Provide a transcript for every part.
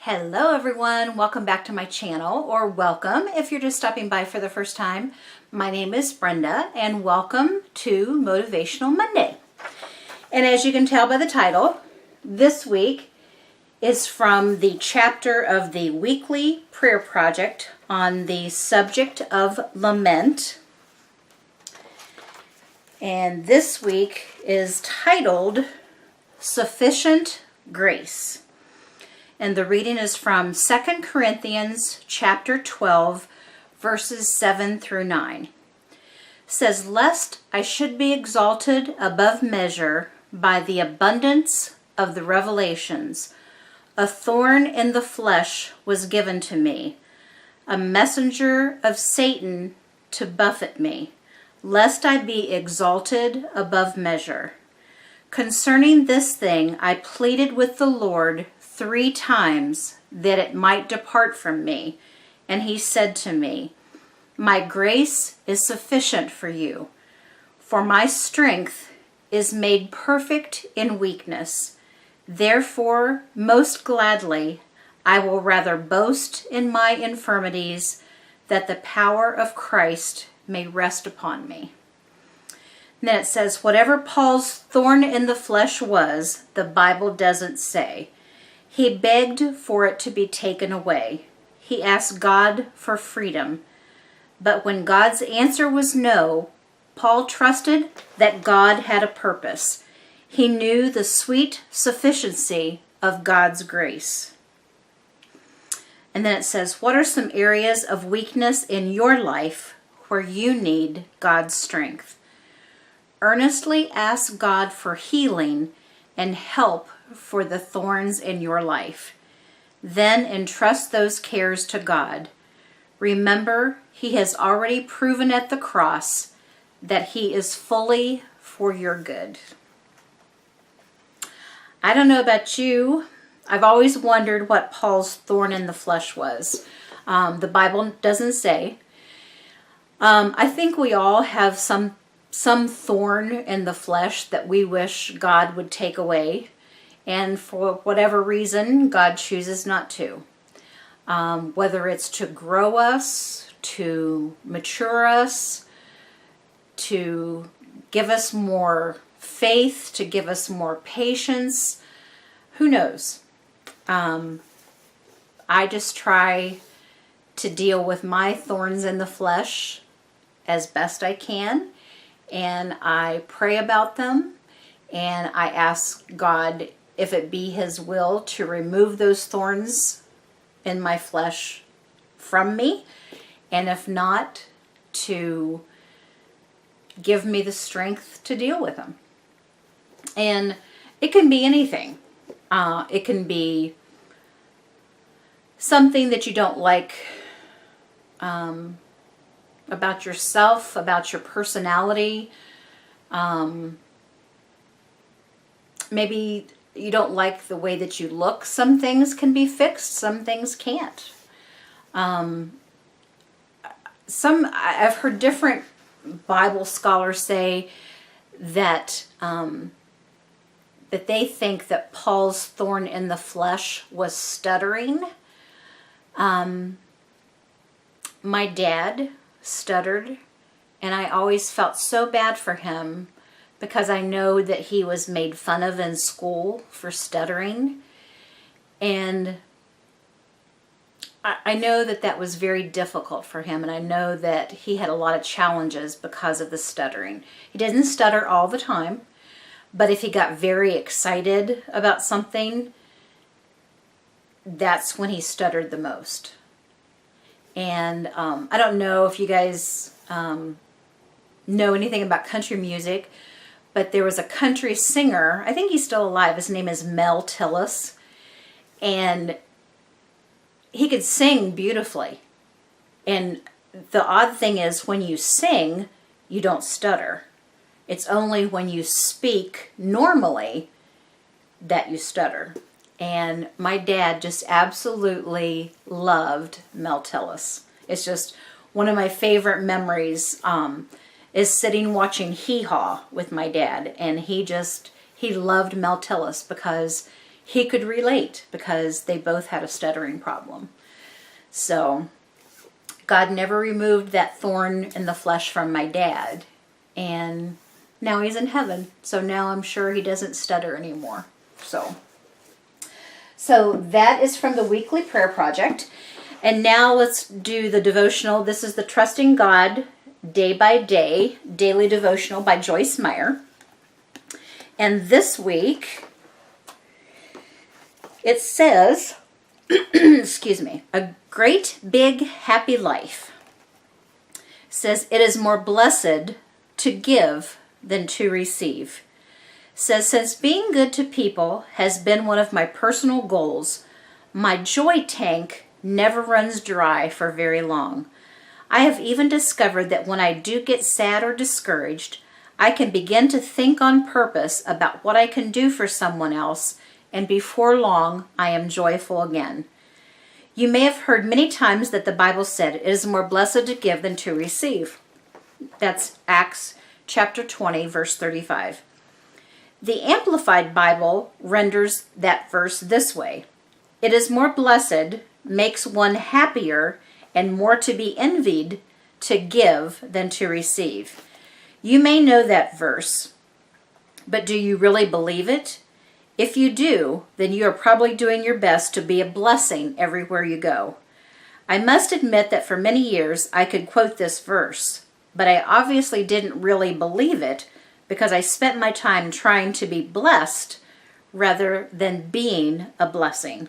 Hello everyone, welcome back to my channel, or welcome if you're just stopping by for the first time. My name is Brenda and welcome to Motivational Monday. And as you can tell by the title, this week is from the chapter of the weekly prayer project on the subject of lament. And this week is titled Sufficient Grace. And the reading is from 2 Corinthians chapter 12, verses 7 through 9. It says, "Lest I should be exalted above measure by the abundance of the revelations, a thorn in the flesh was given to me, a messenger of Satan to buffet me, lest I be exalted above measure. Concerning this thing I pleaded with the Lord 3 times that it might depart from me. And he said to me, My grace is sufficient for you, for my strength is made perfect in weakness. Therefore, most gladly, I will rather boast in my infirmities, that the power of Christ may rest upon me." And then it says, whatever Paul's thorn in the flesh was, the Bible doesn't say. He begged for it to be taken away. He asked God for freedom. But when God's answer was no, Paul trusted that God had a purpose. He knew the sweet sufficiency of God's grace. And then it says, what are some areas of weakness in your life where you need God's strength? Earnestly ask God for healing and help for the thorns in your life. Then entrust those cares to God. Remember, He has already proven at the cross that He is fully for your good. I don't know about you. I've always wondered what Paul's thorn in the flesh was. The Bible doesn't say. I think we all have some thorn in the flesh that we wish God would take away. And for whatever reason, God chooses not to. Whether it's to grow us, to mature us, to give us more faith, to give us more patience, who knows? I just try to deal with my thorns in the flesh as best I can. And I pray about them. And I ask God, if it be His will, to remove those thorns in my flesh from me, and if not, to give me the strength to deal with them. And it can be anything. It can be something that you don't like about yourself, about your personality. Maybe you don't like the way that you look. Some things can be fixed, some things can't. I've heard different Bible scholars say that that they think that Paul's thorn in the flesh was stuttering. My dad stuttered, and I always felt so bad for him, because I know that he was made fun of in school for stuttering. And I know that that was very difficult for him, and I know that he had a lot of challenges because of the stuttering. He didn't stutter all the time, but if he got very excited about something, that's when he stuttered the most. And I don't know if you guys know anything about country music, but there was a country singer, I think he's still alive, his name is Mel Tillis, and he could sing beautifully. And the odd thing is, when you sing, you don't stutter. It's only when you speak normally that you stutter. And my dad just absolutely loved Mel Tillis. It's just one of my favorite memories is sitting watching Hee Haw with my dad, and he loved Mel Tillis because he could relate because they both had a stuttering problem. So God never removed that thorn in the flesh from my dad. And now he's in heaven. So now I'm sure he doesn't stutter anymore. So that is from the weekly prayer project. And now let's do the devotional. This is the Trusting God Day by Day Daily Devotional by Joyce Meyer. And this week, it says, excuse me, a great big happy life. It says, it is more blessed to give than to receive. It says, since being good to people has been one of my personal goals, my joy tank never runs dry for very long. I have even discovered that when I do get sad or discouraged, I can begin to think on purpose about what I can do for someone else, and before long, I am joyful again. You may have heard many times that the Bible said it is more blessed to give than to receive. That's Acts chapter 20, verse 35. The Amplified Bible renders that verse this way. It is more blessed, makes one happier, and more to be envied to give than to receive. You may know that verse, but do you really believe it? If you do, then you are probably doing your best to be a blessing everywhere you go. I must admit that for many years I could quote this verse, but I obviously didn't really believe it because I spent my time trying to be blessed rather than being a blessing.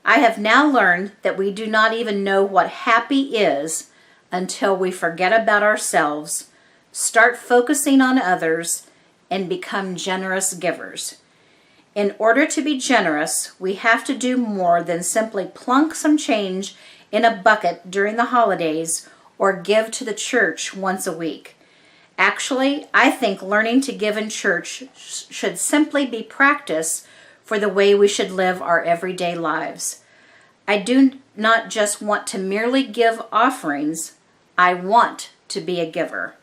I have now learned that we do not even know what happy is until we forget about ourselves, start focusing on others, and become generous givers. In order to be generous, we have to do more than simply plunk some change in a bucket during the holidays or give to the church once a week. Actually, I think learning to give in church should simply be practice for the way we should live our everyday lives. I do not just want to merely give offerings. I want to be a giver.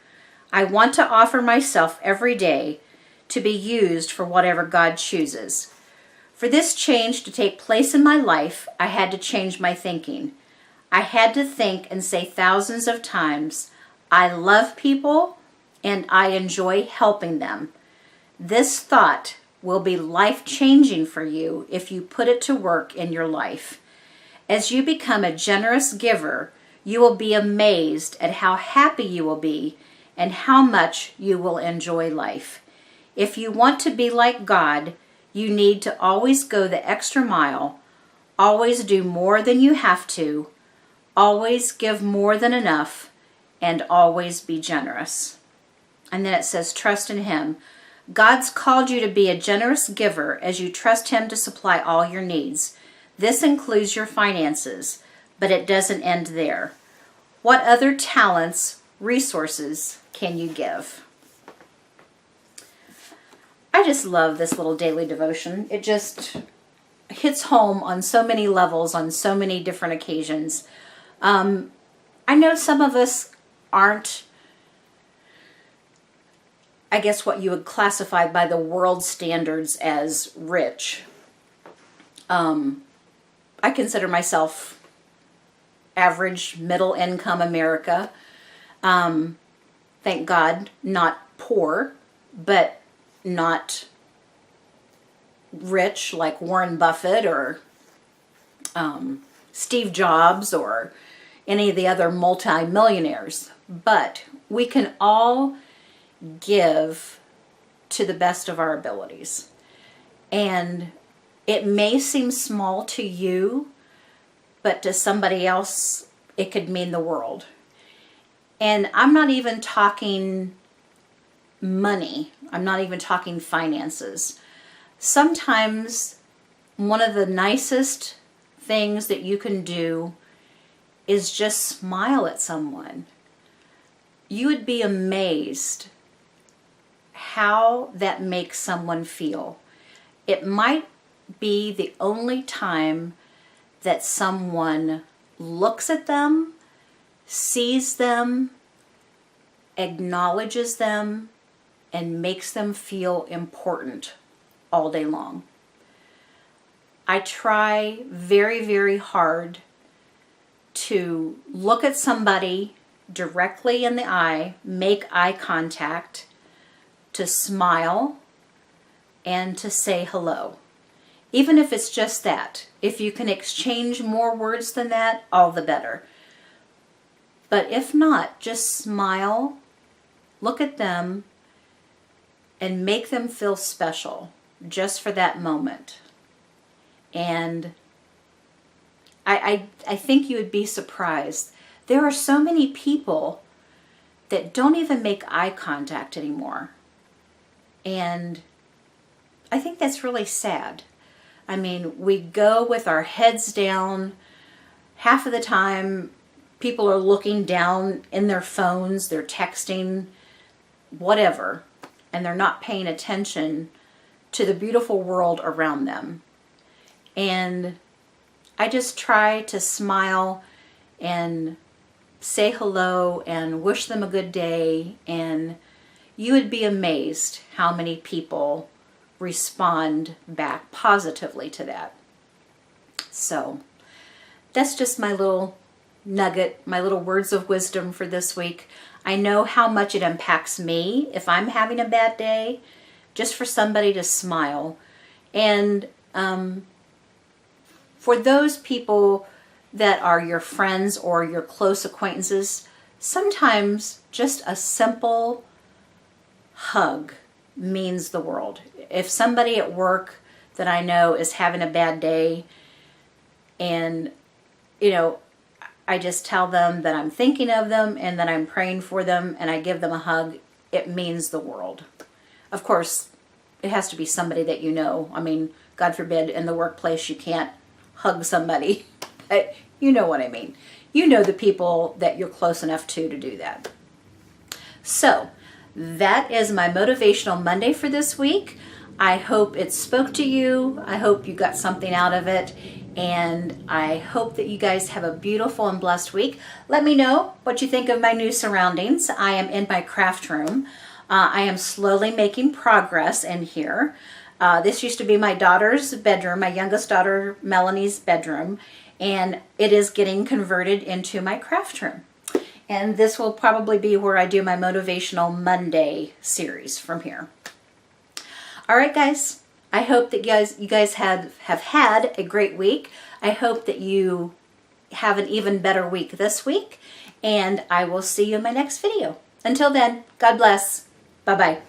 I want to offer myself every day to be used for whatever God chooses. For this change to take place in my life, I had to change my thinking. I had to think and say thousands of times, I love people and I enjoy helping them. This thought will be life-changing for you if you put it to work in your life. As you become a generous giver, you will be amazed at how happy you will be and how much you will enjoy life. If you want to be like God, you need to always go the extra mile, always do more than you have to, always give more than enough, and always be generous. And then it says, trust in Him. God's called you to be a generous giver as you trust Him to supply all your needs. This includes your finances, but it doesn't end there. What other talents, resources can you give? I just love this little daily devotion. It just hits home on so many levels, on so many different occasions. I know some of us aren't, I guess, what you would classify by the world standards as rich. I consider myself average middle income America. Thank God, not poor, but not rich like Warren Buffett or Steve Jobs or any of the other multi-millionaires. But we can all give to the best of our abilities. And it may seem small to you, but to somebody else, it could mean the world. And I'm not even talking money. I'm not even talking finances. Sometimes one of the nicest things that you can do is just smile at someone. You would be amazed how that makes someone feel. It might be the only time that someone looks at them, sees them, acknowledges them, and makes them feel important all day long. I try very, very hard to look at somebody directly in the eye, make eye contact, to smile, and to say hello. Even if it's just that. If you can exchange more words than that, all the better. But if not, just smile, look at them, and make them feel special just for that moment. And I think you would be surprised. There are so many people that don't even make eye contact anymore. And I think that's really sad. I mean, we go with our heads down. Half of the time, people are looking down in their phones, they're texting, whatever, and they're not paying attention to the beautiful world around them. And I just try to smile and say hello and wish them a good day, and you would be amazed how many people respond back positively to that. So that's just my little nugget, my little words of wisdom for this week. I know how much it impacts me if I'm having a bad day, just for somebody to smile. And for those people that are your friends or your close acquaintances, sometimes just a simple hug means the world. If somebody at work that I know is having a bad day, and I just tell them that I'm thinking of them and that I'm praying for them, and I give them a hug, it means the world. Of course, it has to be somebody that you know. I mean, God forbid, in the workplace you can't hug somebody. You know what I mean. You know the people that you're close enough to do that. So, that is my Motivational Monday for this week. I hope it spoke to you. I hope you got something out of it. And I hope that you guys have a beautiful and blessed week. Let me know what you think of my new surroundings. I am in my craft room. I am slowly making progress in here. This used to be my daughter's bedroom, my youngest daughter Melanie's bedroom, and it is getting converted into my craft room. And this will probably be where I do my Motivational Monday series from here. All right, guys. I hope that you guys have had a great week. I hope that you have an even better week this week. And I will see you in my next video. Until then, God bless. Bye-bye.